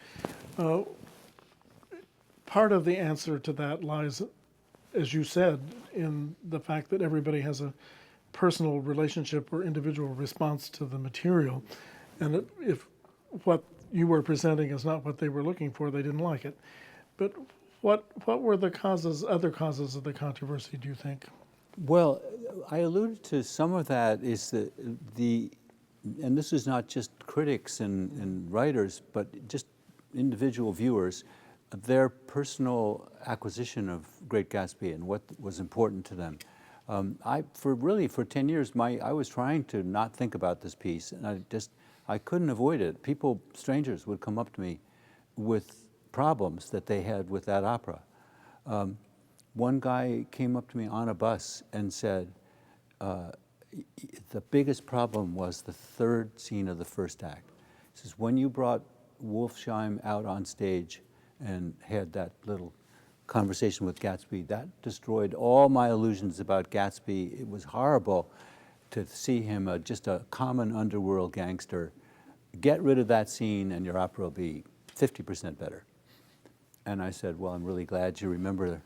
Part of the answer to that lies, as you said, in the fact that everybody has a personal relationship or individual response to the material. And if what you were presenting is not what they were looking for, they didn't like it. But what were the other causes of the controversy, do you think? Well, I alluded to some of that is and this is not just critics and writers, but just individual viewers, their personal acquisition of Great Gatsby and what was important to them. For 10 years, I was trying to not think about this piece, and I couldn't avoid it. Strangers would come up to me with problems that they had with that opera. One guy came up to me on a bus and said, the biggest problem was the third scene of the first act. He says, when you brought Wolfsheim out on stage and had that little conversation with Gatsby, that destroyed all my illusions about Gatsby. It was horrible to see him just a common underworld gangster. Get rid of that scene and your opera will be 50% better. And I said, well, I'm really glad you remember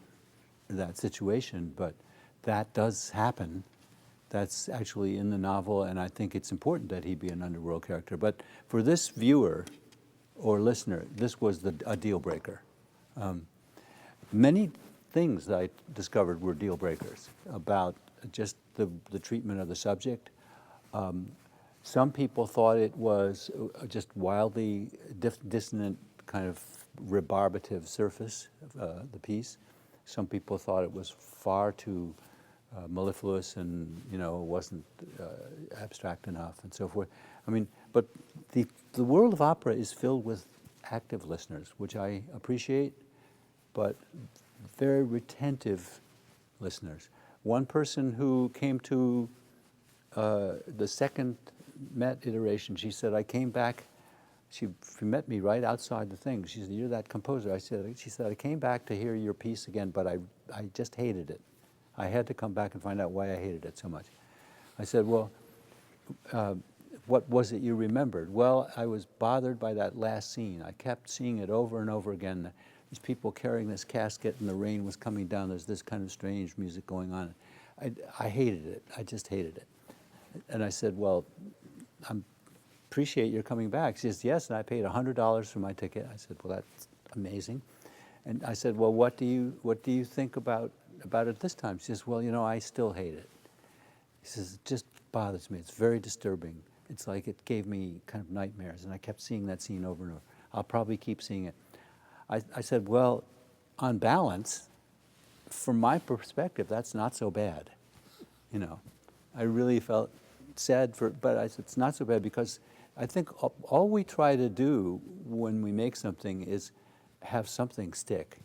that situation, but that does happen. That's actually in the novel, and I think it's important that he be an underworld character. But for this viewer or listener, this was a deal breaker. Many things that I discovered were deal breakers about just the treatment of the subject. Some people thought it was just wildly dissonant, kind of rebarbative surface of the piece. Some people thought it was far too mellifluous and wasn't abstract enough and so forth. I mean, but the world of opera is filled with active listeners, which I appreciate, but very retentive listeners. One person who came to the second Met iteration, she said, I came back. She met me right outside the thing. She said, you're that composer. She said, I came back to hear your piece again, but I just hated it. I had to come back and find out why I hated it so much. I said, well, what was it you remembered? Well, I was bothered by that last scene. I kept seeing it over and over again. These people carrying this casket and the rain was coming down. There's this kind of strange music going on. I hated it. I just hated it. And I said, well, I appreciate your coming back. She says, yes, and I paid $100 for my ticket. I said, well, that's amazing. And I said, well, what do you think about it this time? She says, well, I still hate it. She says, it just bothers me. It's very disturbing. It's like it gave me kind of nightmares, and I kept seeing that scene over and over. I'll probably keep seeing it. I said, well, on balance, from my perspective, that's not so bad. I really felt sad but I said, it's not so bad because I think all we try to do when we make something is have something stick,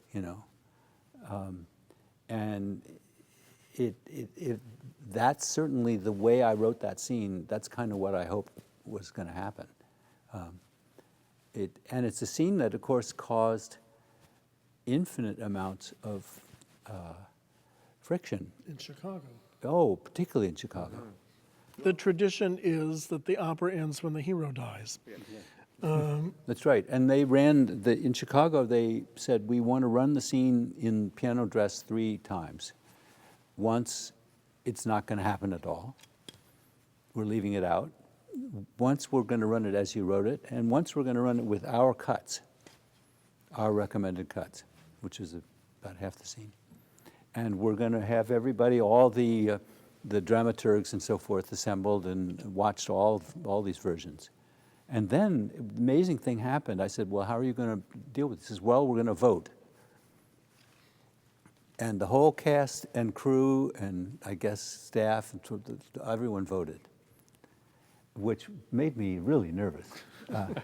And that's certainly the way I wrote that scene. That's kind of what I hoped was going to happen. And it's a scene that, of course, caused infinite amounts of friction. In Chicago. Oh, particularly in Chicago. The tradition is that the opera ends when the hero dies. That's right. And they ran, in Chicago, they said, we want to run the scene in piano dress 3 times. Once, it's not going to happen at all. We're leaving it out. Once, we're going to run it as you wrote it. And once, we're going to run it with our cuts, our recommended cuts, which is about half the scene. And we're going to have everybody, all the dramaturgs and so forth, assembled and watched all these versions. And then, the amazing thing happened. I said, well, how are you going to deal with this? He says, well, we're going to vote. And the whole cast and crew and, I guess, staff, and everyone voted, which made me really nervous. But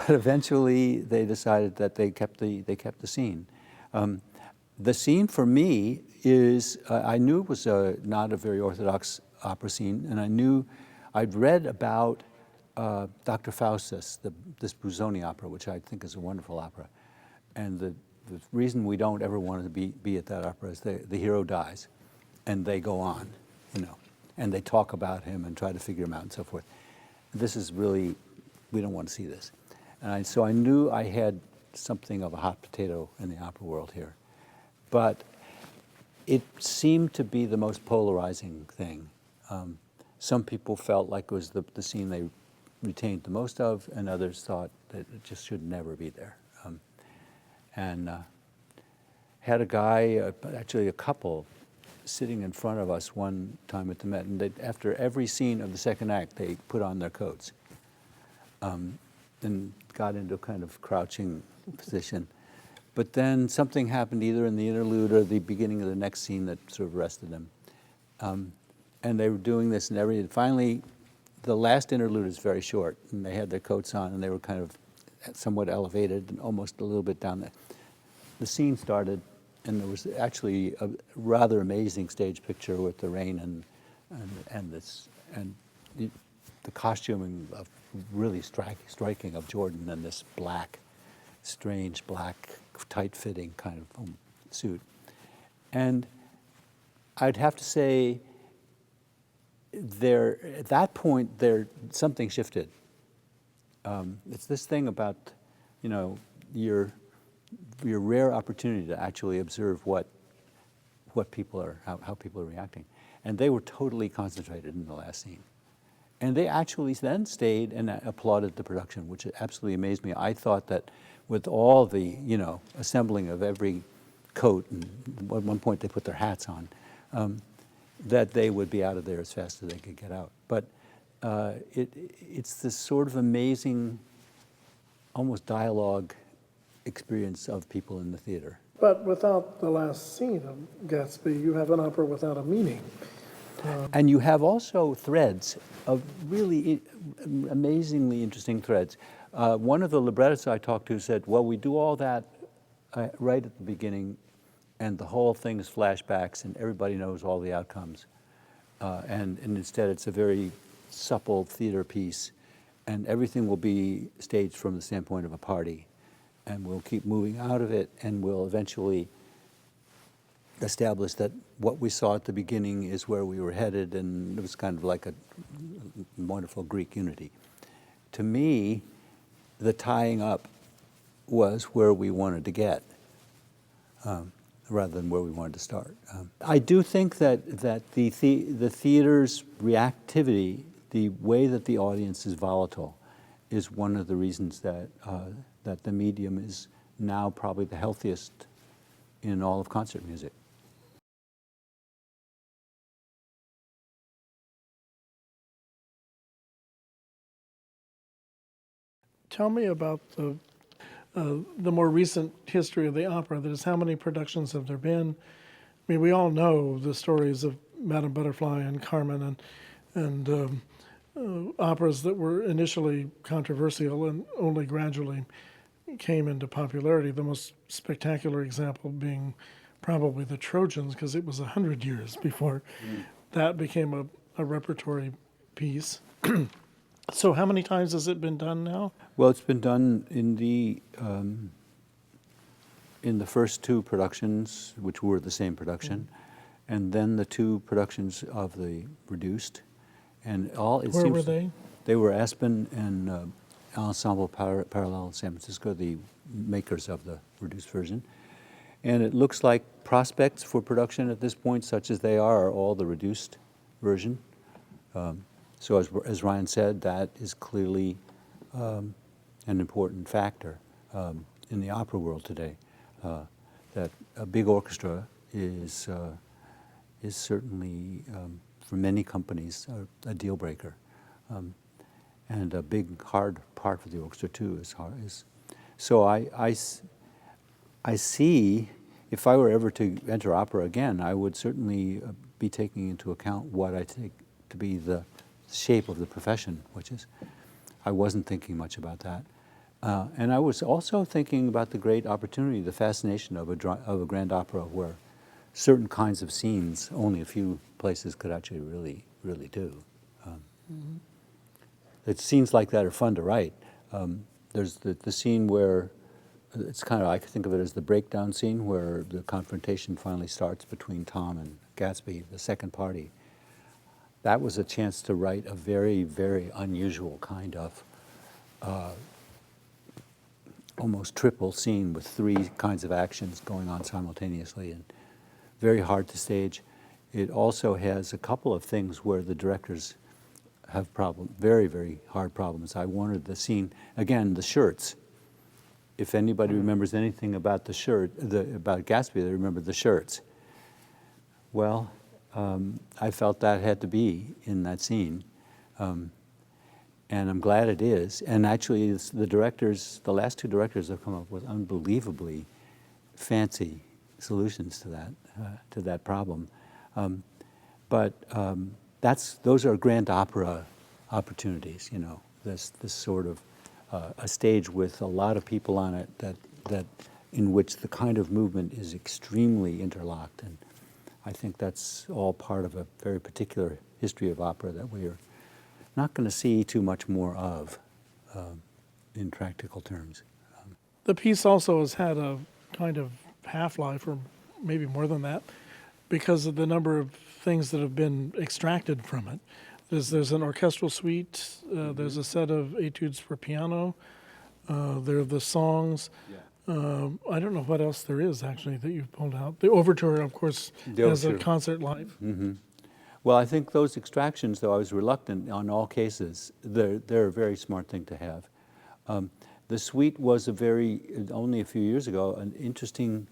eventually, they decided that they kept the scene. The scene for me is, I knew it was not a very orthodox opera scene, and I knew, I'd read about Dr. Faustus, this Busoni opera, which I think is a wonderful opera. And the reason we don't ever want to be at that opera is the hero dies, and they go on, and they talk about him and try to figure him out and so forth. This is really, we don't want to see this. And so I knew I had something of a hot potato in the opera world here. But it seemed to be the most polarizing thing. Some people felt like it was the scene they retained the most of, and others thought that it just should never be there. And had a guy, actually a couple, sitting in front of us one time at the Met, and after every scene of the second act, they put on their coats and got into a kind of crouching position. But then something happened either in the interlude or the beginning of the next scene that sort of arrested them. And they were doing this and everything. Finally, the last interlude is very short, and they had their coats on, and they were kind of somewhat elevated and almost a little bit down there. The scene started, and there was actually a rather amazing stage picture with the rain and the costuming of really striking of Jordan and this black, strange black, tight-fitting kind of suit. And I'd have to say, at that point, something shifted. It's this thing about, your rare opportunity to actually observe what people are, how people are reacting. And they were totally concentrated in the last scene. And they actually then stayed and applauded the production, which absolutely amazed me. I thought that with all the, assembling of every coat, and at one point they put their hats on, that they would be out of there as fast as they could get out. But it's this sort of amazing, almost dialogue experience of people in the theater. But without the last scene of Gatsby, you have an opera without a meaning. And you have also threads of really amazingly interesting threads. One of the librettists I talked to said, well, we do all that right at the beginning, and the whole thing is flashbacks, and everybody knows all the outcomes. And instead, it's a very supple theater piece, and everything will be staged from the standpoint of a party. And we'll keep moving out of it, and we'll eventually establish that what we saw at the beginning is where we were headed, and it was kind of like a wonderful Greek unity. To me, the tying up was where we wanted to get, rather than where we wanted to start. I do think that the theater's reactivity, the way that the audience is volatile, is one of the reasons that the medium is now probably the healthiest in all of concert music. Tell me about the more recent history of the opera. That is, how many productions have there been? I mean, we all know the stories of Madame Butterfly and Carmen and operas that were initially controversial and only gradually, came into popularity, the most spectacular example being probably the Trojans, because it was 100 years before that became a repertory piece. So how many times has it been done now? Well, it's been done in the first two productions, which were the same production, and then the two productions of the reduced, and all. Where were they? They were Aspen and Ensemble Parallel in San Francisco, the makers of the reduced version. And it looks like prospects for production at this point, such as they are all the reduced version. So as Ryan said, that is clearly an important factor in the opera world today. That a big orchestra is certainly, for many companies, a deal breaker. And a big, hard part for the orchestra, too, is. So I see, if I were ever to enter opera again, I would certainly be taking into account what I take to be the shape of the profession, which is, I wasn't thinking much about that. And I was also thinking about the great opportunity, the fascination of a grand opera where certain kinds of scenes only a few places could actually really do. Scenes like that are fun to write. There's the scene where, it's kind of, I think of it as the breakdown scene where the confrontation finally starts between Tom and Gatsby, the second party. That was a chance to write a very, very unusual kind of almost triple scene with three kinds of actions going on simultaneously, and very hard to stage. It also has a couple of things where the directors have very, very hard problems. I wanted the scene, again, the shirts. If anybody remembers anything about the shirt, about Gatsby, they remember the shirts. Well, I felt that had to be in that scene. And I'm glad it is. And actually, the last two directors have come up with unbelievably fancy solutions to that problem. Those are grand opera opportunities, you know. This sort of a stage with a lot of people on it that in which the kind of movement is extremely interlocked, and I think that's all part of a very particular history of opera that we are not going to see too much more of in practical terms. The piece also has had a kind of half-life, or maybe more than that, because of the number of things that have been extracted from it. There's an orchestral suite, there's a set of etudes for piano, there are the songs. Yeah. I don't know what else there is, actually, that you've pulled out. The overture, of course, has a concert live. Mm-hmm. Well, I think those extractions, though I was reluctant on all cases, they're a very smart thing to have. The suite was only a few years ago, an interesting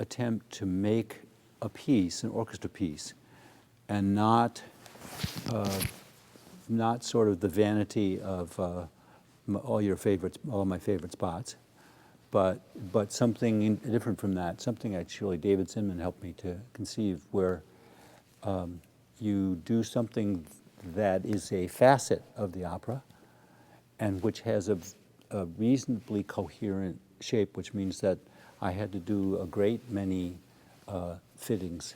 attempt to make a piece, an orchestra piece, and not sort of the vanity of all my favorite spots, but something different from that. Something actually David Zinman helped me to conceive, where you do something that is a facet of the opera, and which has a reasonably coherent shape, which means that I had to do a great many fittings.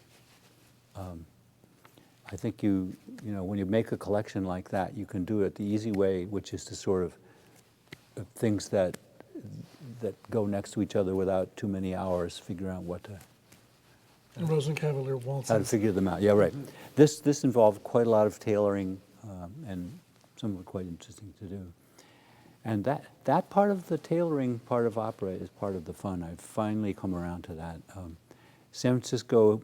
I think you know, when you make a collection like that, you can do it the easy way, which is to sort of things that go next to each other without too many hours figuring out what to. Rosenkavalier waltzes. How to figure them out? Yeah, right. This involved quite a lot of tailoring, and some of it quite interesting to do. And that part of the tailoring part of opera is part of the fun. I've finally come around to that. San Francisco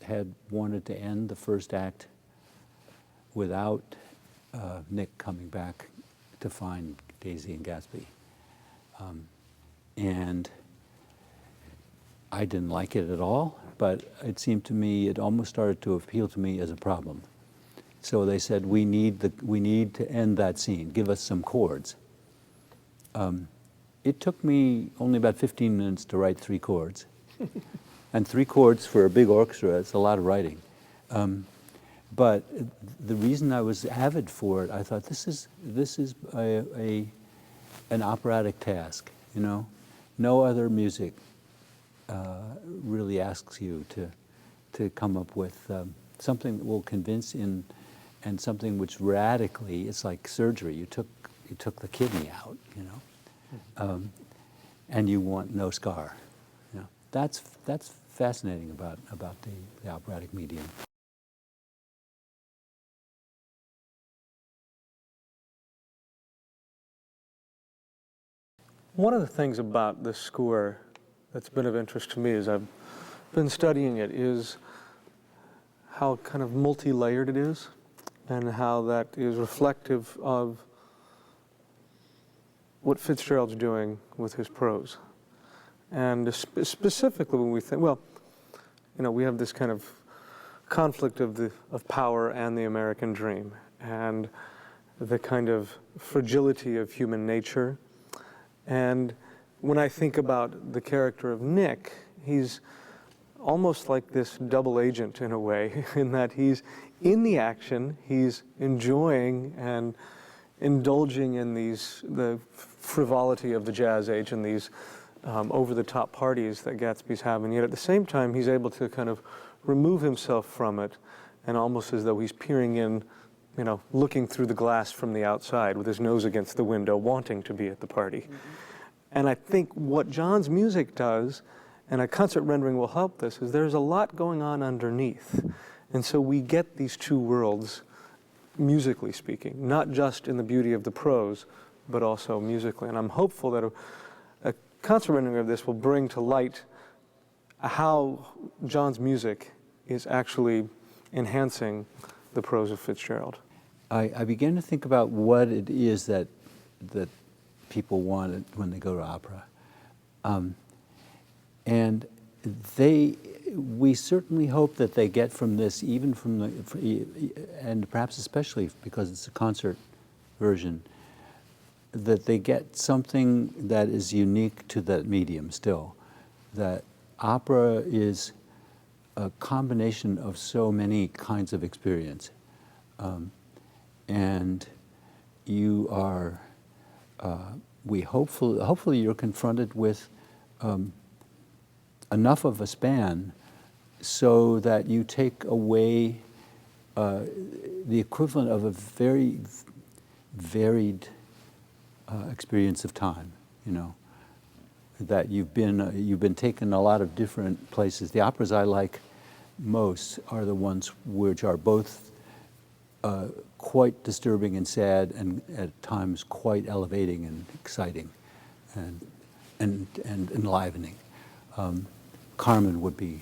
had wanted to end the first act without Nick coming back to find Daisy and Gatsby. And I didn't like it at all, but it seemed to me, it almost started to appeal to me as a problem. So they said, we need to end that scene, give us some chords. It took me only about 15 minutes to write 3 chords. And 3 chords for a big orchestra, it's a lot of writing. But the reason I was avid for it, I thought this is an operatic task. you know. No other music really asks you to come up with something that will convince and something which radically, it's like surgery. You took the kidney out, you know, and you want no scar. You know, that's fascinating about the operatic medium. One of the things about this score that's been of interest to me as I've been studying it is how kind of multi-layered it is, and how that is reflective of what Fitzgerald's doing with his prose. And specifically when we think, well, you know, we have this kind of conflict of power and the American dream, and the kind of fragility of human nature. And when I think about the character of Nick, he's almost like this double agent in a way, in that he's in the action, he's enjoying and indulging in the frivolity of the jazz age and these over-the-top parties that Gatsby's have, and yet at the same time he's able to kind of remove himself from it, and almost as though he's peering in, you know, looking through the glass from the outside with his nose against the window, wanting to be at the party. Mm-hmm. And I think what John's music does, and a concert rendering will help this, is there's a lot going on underneath. And so we get these two worlds, musically speaking, not just in the beauty of the prose, but also musically. And I'm hopeful that a concert rendering of this will bring to light how John's music is actually enhancing the prose of Fitzgerald. I began to think about what it is that people want when they go to opera. And we certainly hope that they get from this, even from and perhaps especially because it's a concert version, that they get something that is unique to that medium still. That opera is a combination of so many kinds of experience. And you are, hopefully you're confronted with enough of a span so that you take away the equivalent of a very varied experience of time, you know, that you've been taken a lot of different places. The operas I like most are the ones which are both quite disturbing and sad, and at times quite elevating and exciting, and enlivening. Carmen would be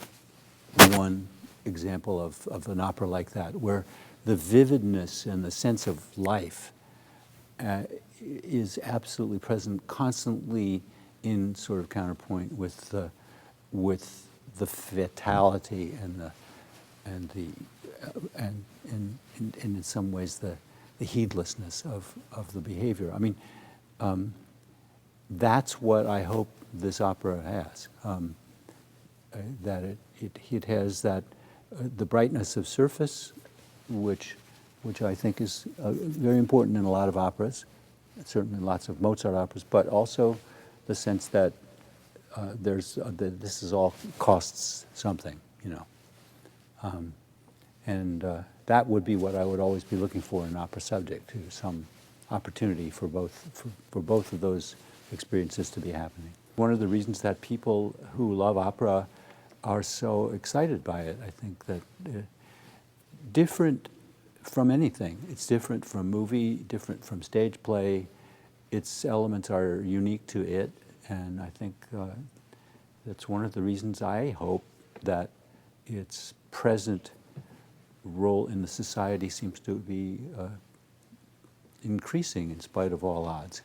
one example of an opera like that, where the vividness and the sense of life is absolutely present, constantly in sort of counterpoint with the fatality and in some ways the heedlessness of the behavior. I mean, that's what I hope this opera has. That it has that the brightness of surface, which I think is very important in a lot of operas, certainly lots of Mozart operas, but also the sense that this is all costs something, you know, and that would be what I would always be looking for in an opera subject, to some opportunity for both of those experiences to be happening. One of the reasons that people who love opera are so excited by it, I think that different from anything. It's different from movie, different from stage play. Its elements are unique to it, and I think that's one of the reasons I hope that its present role in the society seems to be increasing in spite of all odds.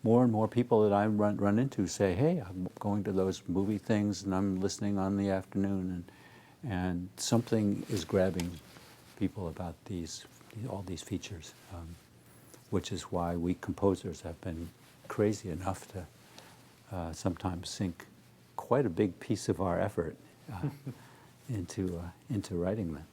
More and more people that I run into say, hey, I'm going to those movie things and I'm listening on the afternoon, and something is grabbing people about all these features, which is why we composers have been crazy enough to sometimes sink quite a big piece of our effort into writing them.